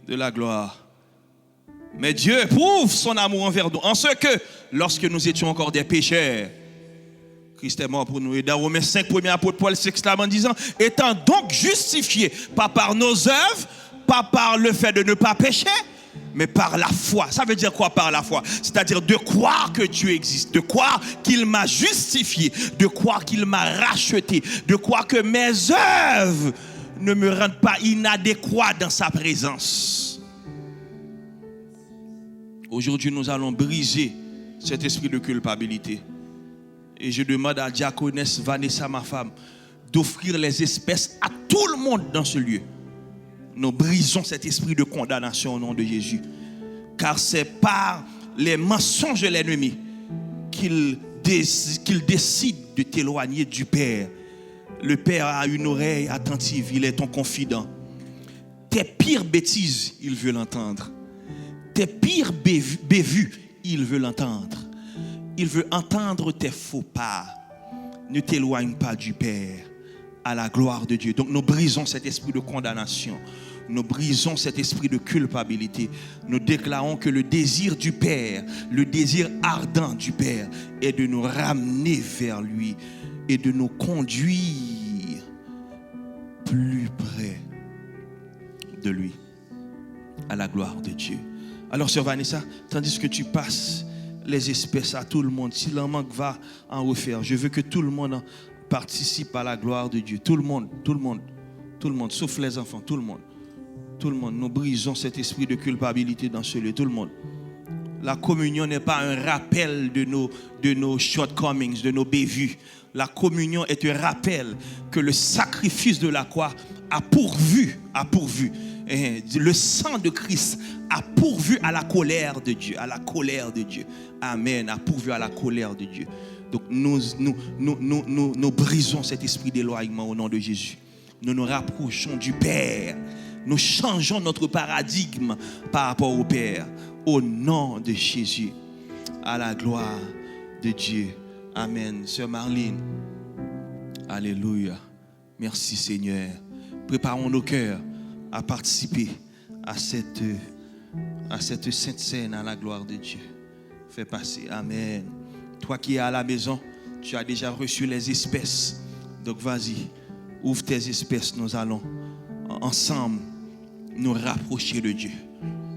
S5: de la gloire. Mais Dieu prouve son amour envers nous, en ce que, lorsque nous étions encore des pécheurs, Christ est mort pour nous. Et dans Romains 5, premier apôtre Paul s'exclame en disant, étant donc justifiés, pas par nos œuvres, pas par le fait de ne pas pécher, mais par la foi. Ça veut dire quoi par la foi? C'est-à-dire de croire que Dieu existe, de croire qu'il m'a justifié, de croire qu'il m'a racheté, de croire que mes œuvres ne me rendent pas inadéquat dans sa présence. Aujourd'hui, nous allons briser cet esprit de culpabilité. Et je demande à Diaconesse Vanessa, ma femme, d'offrir les espèces à tout le monde dans ce lieu. Nous brisons cet esprit de condamnation au nom de Jésus. Car c'est par les mensonges de l'ennemi qu'il décide de t'éloigner du Père. Le Père a une oreille attentive, il est ton confident. Tes pires bêtises, il veut l'entendre. Tes pires bévues, il veut l'entendre. Il veut entendre tes faux pas. Ne t'éloigne pas du Père, à la gloire de Dieu. Donc nous brisons cet esprit de condamnation. Nous brisons cet esprit de culpabilité. Nous déclarons que le désir du Père, le désir ardent du Père est de nous ramener vers lui et de nous conduire plus près de lui, à la gloire de Dieu. Alors, sœur Vanessa, tandis que tu passes les espèces à tout le monde, s'il en manque, va en refaire. Je veux que tout le monde participe à la gloire de Dieu. Tout le monde, sauf les enfants, tout le monde. Nous brisons cet esprit de culpabilité dans ce lieu, tout le monde. La communion n'est pas un rappel de nos shortcomings, de nos bévues. La communion est un rappel que le sacrifice de la croix a pourvu. Le sang de Christ a pourvu à la colère de Dieu, Amen, a pourvu à la colère de Dieu. Donc nous brisons cet esprit d'éloignement au nom de Jésus. Nous nous rapprochons du Père. Nous changeons notre paradigme par rapport au Père. Au nom de Jésus, à la gloire de Dieu. Amen. Sœur Marlene, alléluia. Merci Seigneur. Préparons nos cœurs à participer à cette sainte scène à la gloire de Dieu. Fais passer. Amen. Toi qui es à la maison, tu as déjà reçu les espèces. Donc vas-y, ouvre tes espèces. Nous allons ensemble nous rapprocher de Dieu.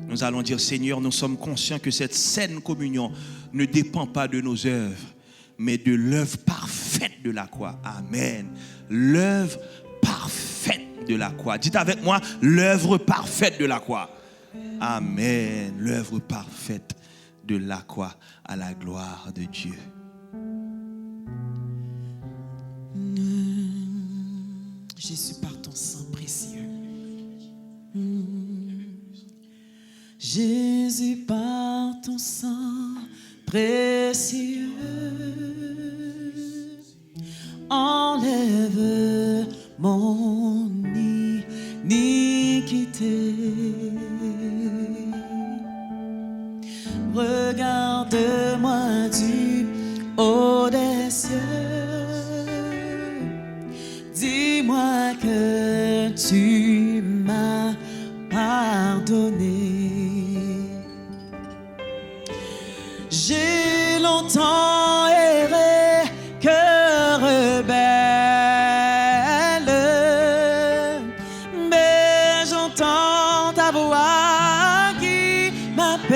S5: Nous allons dire, Seigneur, nous sommes conscients que cette saine communion ne dépend pas de nos œuvres, mais de l'œuvre parfaite de la croix. Amen. L'œuvre parfaite de la croix. Dites avec moi, l'œuvre parfaite de la croix. Amen. L'œuvre parfaite de la croix à la gloire de Dieu.
S2: Jésus, par ton sang précieux. Jésus, par ton sang précieux, enlève mon iniquité. Regarde-moi du haut des cieux, dis-moi que tu m'as pardonné. J'ai longtemps erré, cœur rebelle, mais j'entends ta voix qui m'appelle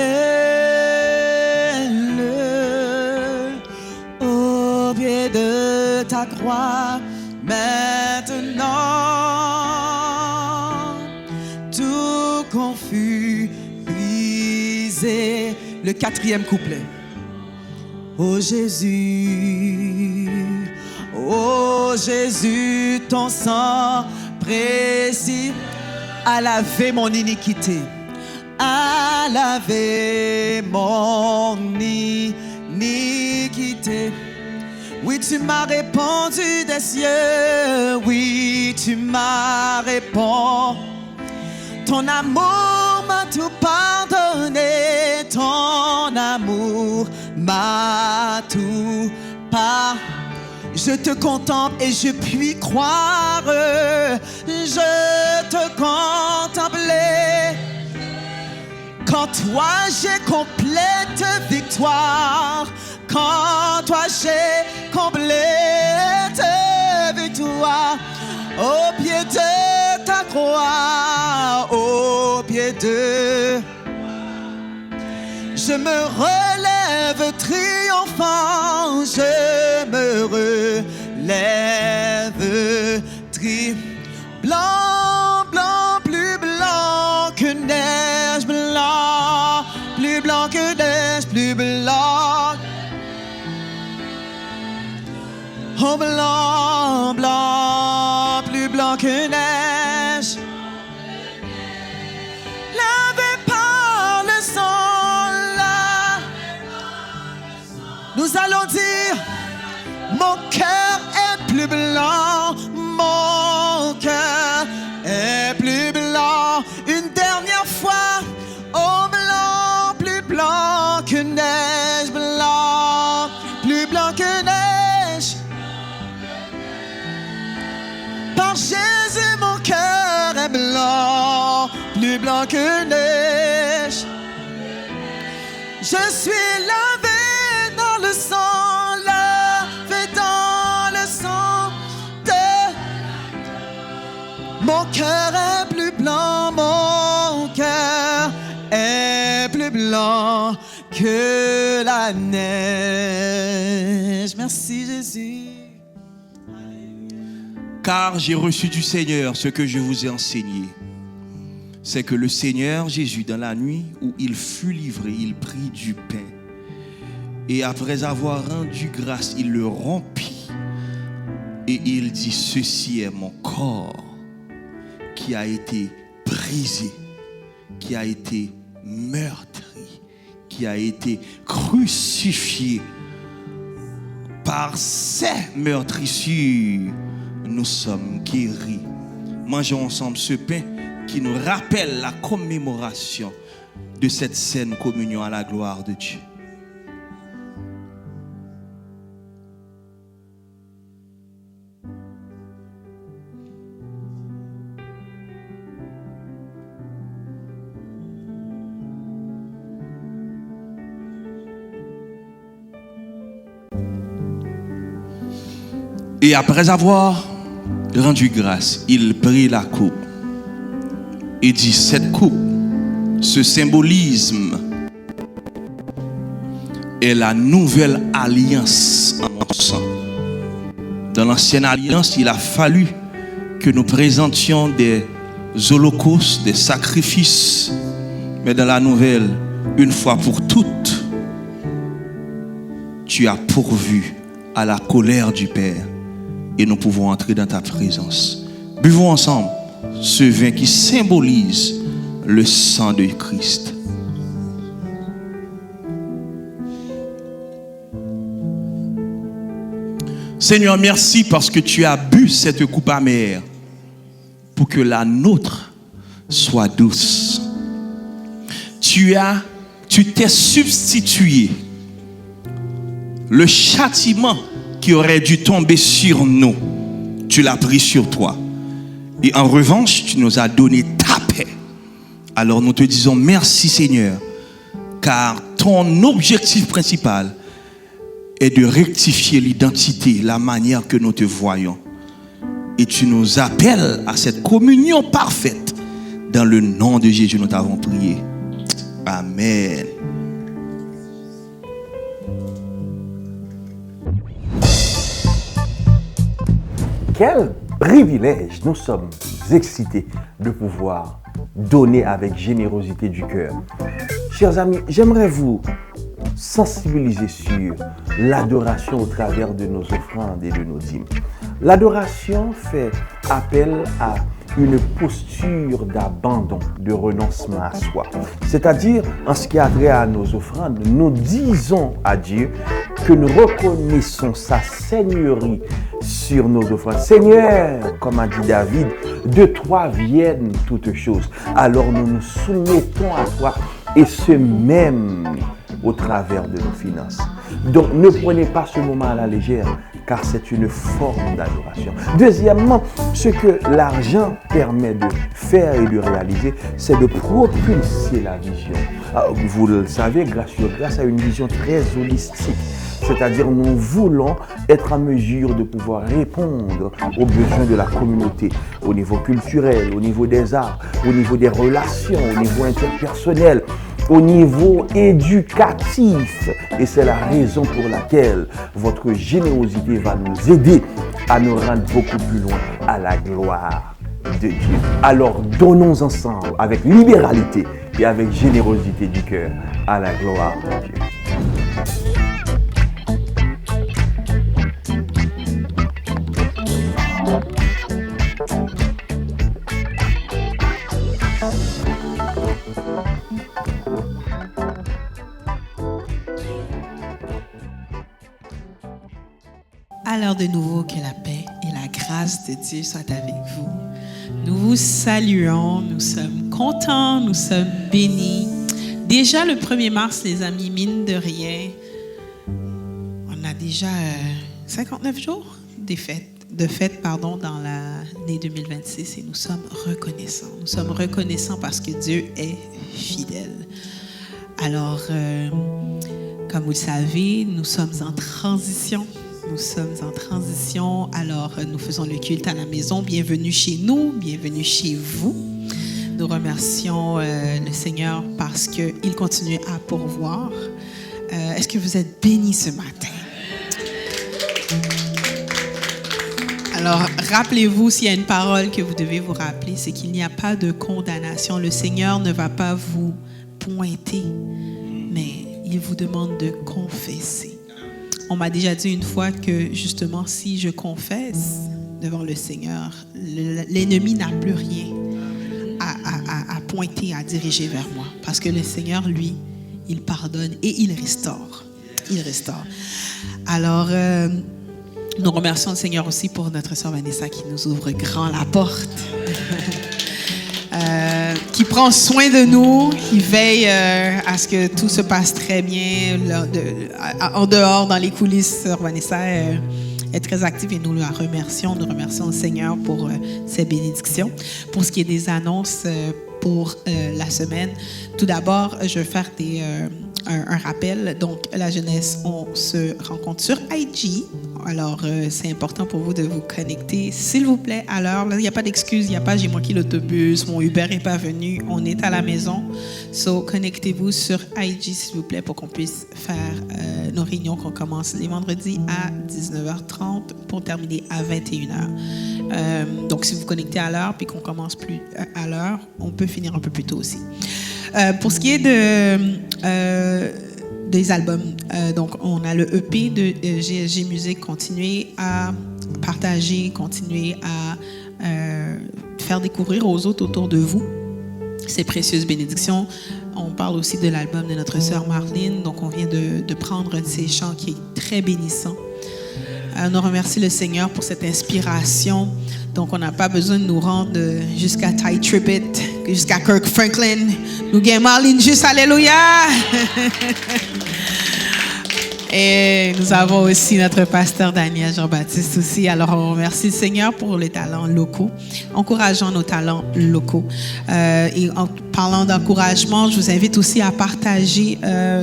S2: au pied de ta croix. Maintenant, tout confus, brisé. Le 4e couplet. Oh Jésus, ton sang précieux a lavé mon iniquité, a lavé mon iniquité. Oui, tu m'as répondu des cieux, oui, tu m'as répondu. Ton amour m'a tout pardonné, ton amour m'a tout pardonné. Je te contemple et je puis croire, je te contemplais. Quand toi j'ai complète victoire, quand toi j'ai complète victoire, au pied de ta croix, au pied de... Je me relève triomphant, je me relève blanc, blanc, plus blanc que neige, blanc, plus blanc que neige, plus blanc. Oh blanc, blanc, plus blanc que neige. Lavé par le sang, là. Nous allons dire, mon cœur est plus blanc, mon cœur est plus blanc. Une dernière fois, oh blanc, plus blanc que neige, blanc, plus blanc que neige. Par Jésus, mon cœur est blanc, plus blanc que neige. Je suis lavé dans le sang, lavé dans le sang de... Mon cœur est plus blanc, mon cœur est plus blanc que la neige. Merci Jésus.
S5: Car j'ai reçu du Seigneur ce que je vous ai enseigné. c'est que le Seigneur Jésus, dans la nuit où il fut livré, il prit du pain. Et après avoir rendu grâce, il le rompit. Et il dit, ceci est mon corps qui a été brisé, qui a été meurtri, qui a été crucifié. Par ces meurtrissures, nous sommes guéris. Mangeons ensemble ce pain qui nous rappelle la commémoration de cette sainte communion à la gloire de Dieu. Et après avoir rendu grâce, il prit la coupe et dit, cette coupe, ce symbolisme est la nouvelle alliance en mon sang. Dans l'ancienne alliance, il a fallu que nous présentions des holocaustes, des sacrifices, mais dans la nouvelle, une fois pour toutes, tu as pourvu à la colère du Père. Et nous pouvons entrer dans ta présence. Buvons ensemble ce vin qui symbolise le sang de Christ. Seigneur, merci parce que tu as bu cette coupe amère pour que la nôtre soit douce. Tu t'es substitué le châtiment qui aurait dû tomber sur nous, tu l'as pris sur toi. Et en revanche, tu nous as donné ta paix. Alors nous te disons merci Seigneur, car ton objectif principal est de rectifier l'identité, la manière que nous te voyons. Et tu nous appelles à cette communion parfaite. Dans le nom de Jésus, nous t'avons prié. Amen.
S1: Quel privilège! Nous sommes excités de pouvoir donner avec générosité du cœur. Chers amis, j'aimerais vous sensibiliser sur l'adoration au travers de nos offrandes et de nos dîmes. L'adoration fait appel à une posture d'abandon, de renoncement à soi. C'est-à-dire, en ce qui a trait à nos offrandes, nous disons à Dieu que nous reconnaissons sa seigneurie sur nos offrandes. Seigneur, comme a dit David, de toi viennent toutes choses. Alors nous nous soumettons à toi, et ce même au travers de nos finances. Donc ne prenez pas ce moment à la légère, car c'est une forme d'adoration. Deuxièmement, ce que l'argent permet de faire et de réaliser, c'est de propulser la vision. Alors, vous le savez, Grâce sur Grâce a une vision très holistique. C'est-à-dire, nous voulons être en mesure de pouvoir répondre aux besoins de la communauté, au niveau culturel, au niveau des arts, au niveau des relations, au niveau interpersonnel, au niveau éducatif. Et c'est la raison pour laquelle votre générosité va nous aider à nous rendre beaucoup plus loin à la gloire de Dieu. Alors donnons ensemble avec libéralité et avec générosité du cœur à la gloire de Dieu.
S4: Alors de nouveau, que la paix et la grâce de Dieu soient avec vous. Nous vous saluons, nous sommes contents, nous sommes bénis. Déjà le 1er mars, les amis, mine de rien, on a déjà 59 jours de fête dans l'année 2026 et nous sommes reconnaissants. Nous sommes reconnaissants parce que Dieu est fidèle. Alors, comme vous le savez, nous sommes en transition. Nous sommes en transition, alors nous faisons le culte à la maison. Bienvenue chez nous, bienvenue chez vous. Nous remercions le Seigneur parce qu'il continue à pourvoir. Est-ce que vous êtes bénis ce matin? Alors, rappelez-vous, s'il y a une parole que vous devez vous rappeler, c'est qu'il n'y a pas de condamnation. Le Seigneur ne va pas vous pointer, mais il vous demande de confesser. On m'a déjà dit une fois que, justement, si je confesse devant le Seigneur, l'ennemi n'a plus rien à pointer, à diriger vers moi. Parce que le Seigneur, lui, il pardonne et il restaure. Il restaure. Alors, nous remercions le Seigneur aussi pour notre sœur Vanessa qui nous ouvre grand la porte, qui prend soin de nous, qui veille à ce que tout se passe très bien en dehors, dans les coulisses. Sœur Vanessa est très active et nous la remercions. Nous remercions le Seigneur pour ses bénédictions. Pour ce qui est des annonces pour la semaine, tout d'abord, je vais faire un rappel. Donc, la jeunesse, on se rencontre sur IG. Alors, c'est important pour vous de vous connecter, s'il vous plaît, à l'heure. Là, il n'y a pas d'excuse, il n'y a pas « j'ai manqué l'autobus »,« mon Uber n'est pas venu ». On est à la maison. So, connectez-vous sur IG, s'il vous plaît, pour qu'on puisse faire nos réunions qu'on commence les vendredis à 19h30 pour terminer à 21h. Donc, si vous vous connectez à l'heure puis qu'on commence plus à l'heure, on peut finir un peu plus tôt aussi. Pour ce qui est des albums, donc on a le EP de GLG Musique. Continuez à partager, continuez à faire découvrir aux autres autour de vous ces précieuses bénédictions. On parle aussi de l'album de notre sœur Marlene, donc on vient de prendre un de ses chants qui est très bénissant. On remercie le Seigneur pour cette inspiration. Donc, on n'a pas besoin de nous rendre jusqu'à Ty Tribbett, jusqu'à Kirk Franklin. Nous gagnons Marlene juste, alléluia! Et nous avons aussi notre pasteur Daniel Jean-Baptiste aussi. Alors, on remercie le Seigneur pour les talents locaux, encourageant nos talents locaux. Et en parlant d'encouragement, je vous invite aussi à partager,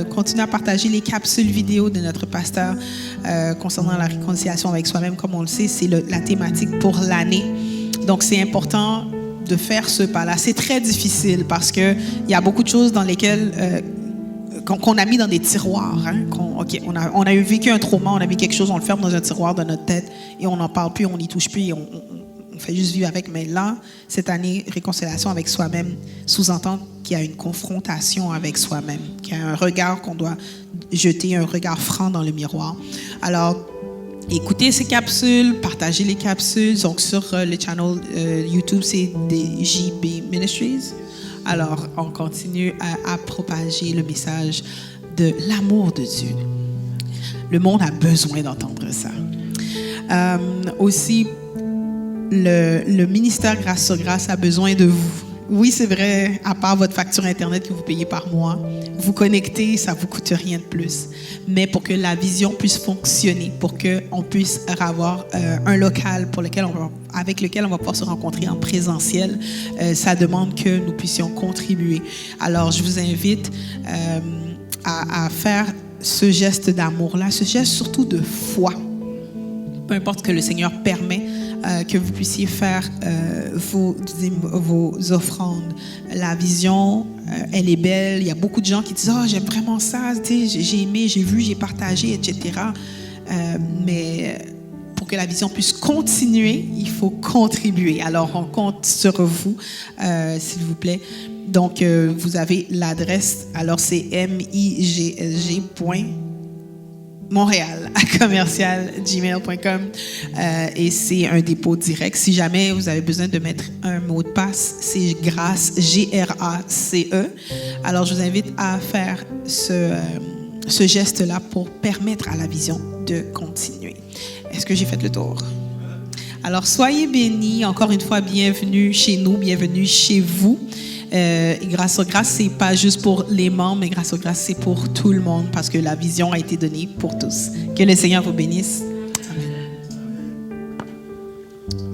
S4: continuer à partager les capsules vidéo de notre pasteur concernant la réconciliation avec soi-même. Comme on le sait, c'est la thématique pour l'année. Donc, c'est important de faire ce pas-là. C'est très difficile parce qu'il y a beaucoup de choses dans lesquelles... qu'on a mis dans des tiroirs. Hein? On a vécu un trauma, on a mis quelque chose, on le ferme dans un tiroir de notre tête et on n'en parle plus, on n'y touche plus et on fait juste vivre avec. Mais là, cette année, réconciliation avec soi-même sous-entend qu'il y a une confrontation avec soi-même, qu'il y a un regard qu'on doit jeter, un regard franc dans le miroir. Alors, écoutez ces capsules, partagez les capsules. Donc, sur le channel YouTube, c'est des JB Ministries. Alors, on continue à propager le message de l'amour de Dieu. Le monde a besoin d'entendre ça. Aussi, le ministère Grâce sur Grâce a besoin de vous. Oui, c'est vrai, à part votre facture Internet que vous payez par mois, vous connecter, ça ne vous coûte rien de plus. Mais pour que la vision puisse fonctionner, pour qu'on puisse avoir un local avec lequel on va pouvoir se rencontrer en présentiel, ça demande que nous puissions contribuer. Alors, je vous invite à faire ce geste d'amour-là, ce geste surtout de foi. Peu importe ce que le Seigneur permet, que vous puissiez faire vos offrandes. La vision, elle est belle. Il y a beaucoup de gens qui disent « Ah, j'aime vraiment ça, j'ai aimé, j'ai vu, j'ai partagé, etc. » Mais pour que la vision puisse continuer, il faut contribuer. Alors, on compte sur vous, s'il vous plaît. Donc, vous avez l'adresse. Alors, c'est miglg.montréal@gmail.com et c'est un dépôt direct. Si jamais vous avez besoin de mettre un mot de passe, c'est GRACE, G-R-A-C-E. Alors, je vous invite à faire ce geste-là pour permettre à la vision de continuer. Est-ce que j'ai fait le tour? Alors, soyez bénis. Encore une fois, bienvenue chez nous, bienvenue chez vous. Grâce sur Grâce, c'est pas juste pour les membres, mais Grâce sur Grâce, c'est pour tout le monde parce que la vision a été donnée pour tous. Que le Seigneur vous bénisse. Amen.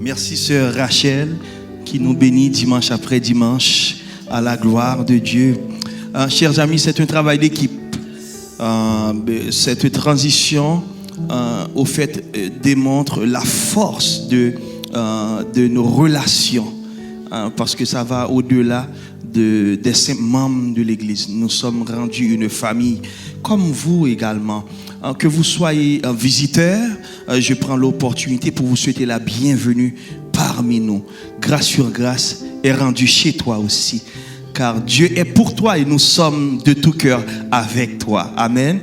S5: Merci, sœur Rachel, qui nous bénit dimanche après dimanche à la gloire de Dieu. Chers amis, c'est un travail d'équipe. Cette transition, au fait, démontre la force de nos relations. Parce que ça va au-delà des simples membres de l'Église. Nous sommes rendus une famille, comme vous également. que vous soyez un visiteur, je prends l'opportunité pour vous souhaiter la bienvenue parmi nous. Grâce sur grâce est rendue chez toi aussi, car Dieu est pour toi et nous sommes de tout cœur avec toi. Amen.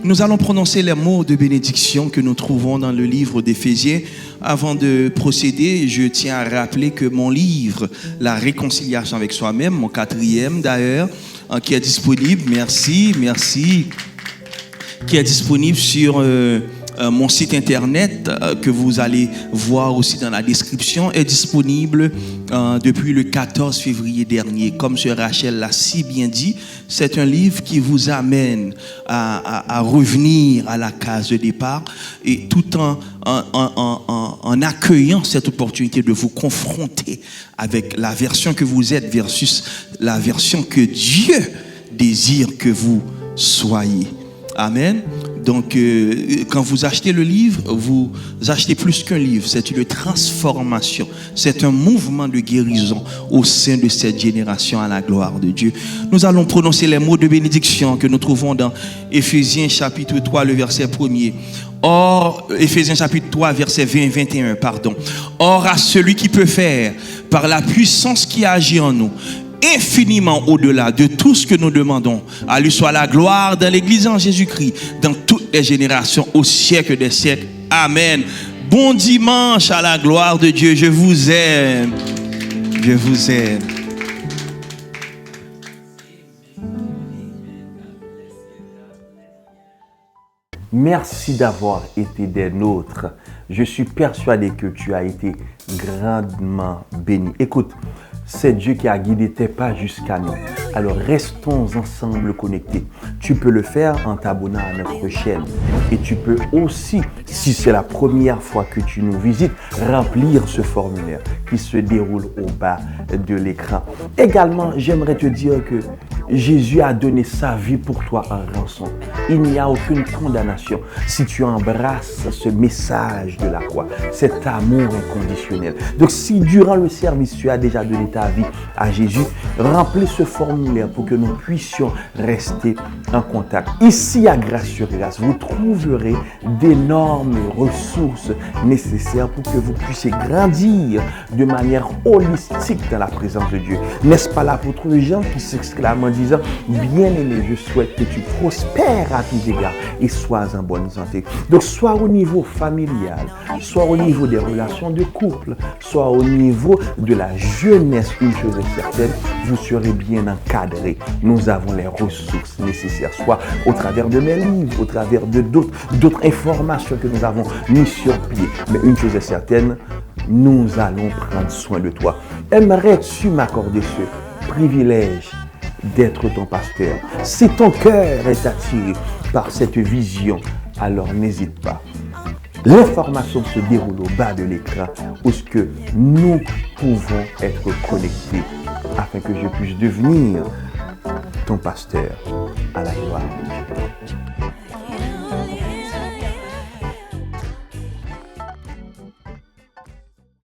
S5: Nous allons prononcer les mots de bénédiction que nous trouvons dans le livre d'Éphésiens. Avant de procéder, je tiens à rappeler que mon livre, La réconciliation avec soi-même, mon 4e d'ailleurs, qui est disponible, merci, qui est disponible sur mon site internet, que vous allez voir aussi dans la description, est disponible depuis le 14 février dernier. Comme Sœur Rachel l'a si bien dit, c'est un livre qui vous amène à revenir à la case de départ, et tout en accueillant cette opportunité de vous confronter avec la version que vous êtes versus la version que Dieu désire que vous soyez. Amen. Donc, quand vous achetez le livre, vous achetez plus qu'un livre. C'est une transformation. C'est un mouvement de guérison au sein de cette génération à la gloire de Dieu. Nous allons prononcer les mots de bénédiction que nous trouvons dans Éphésiens chapitre 3, le verset 1er. Or, Éphésiens chapitre 3, verset 20 et 21, pardon. Or, à celui qui peut faire, par la puissance qui agit en nous, infiniment au-delà de tout ce que nous demandons, à lui soit la gloire dans l'Église en Jésus-Christ, dans toutes les générations, au siècle des siècles. Amen. Bon dimanche à la gloire de Dieu. Je vous aime. Je vous aime.
S1: Merci d'avoir été des nôtres. Je suis persuadé que tu as été grandement béni. Écoute, c'est Dieu qui a guidé tes pas jusqu'à nous. Alors restons ensemble connectés. Tu peux le faire en t'abonnant à notre chaîne. Et tu peux aussi, si c'est la première fois que tu nous visites, remplir ce formulaire qui se déroule au bas de l'écran. Également, j'aimerais te dire que Jésus a donné sa vie pour toi en rançon. Il n'y a aucune condamnation si tu embrasses ce message de la croix, cet amour inconditionnel. Donc si durant le service tu as déjà donné ta vie à Jésus, remplis ce formulaire pour que nous puissions rester en contact. Ici à Grâce sur Grâce, vous trouverez d'énormes ressources nécessaires pour que vous puissiez grandir de manière holistique dans la présence de Dieu. N'est-ce pas l'apôtre Jean qui s'exclame en disant « Bien-aimé, je souhaite que tu prospères à tous égards et sois en bonne santé. » Donc soit au niveau familial, soit au niveau des relations de couple, soit au niveau de la jeunesse, une chose est certaine, vous serez bien encadré. Nous avons les ressources nécessaires, soit au travers de mes livres, au travers de d'autres informations que nous avons mises sur pied. Mais une chose est certaine, nous allons prendre soin de toi. Aimerais-tu m'accorder ce privilège d'être ton pasteur? Si ton cœur est attiré par cette vision, alors n'hésite pas. L'information se déroule au bas de l'écran où ce que nous pouvons être connectés afin que je puisse devenir ton pasteur à la gloire de Dieu.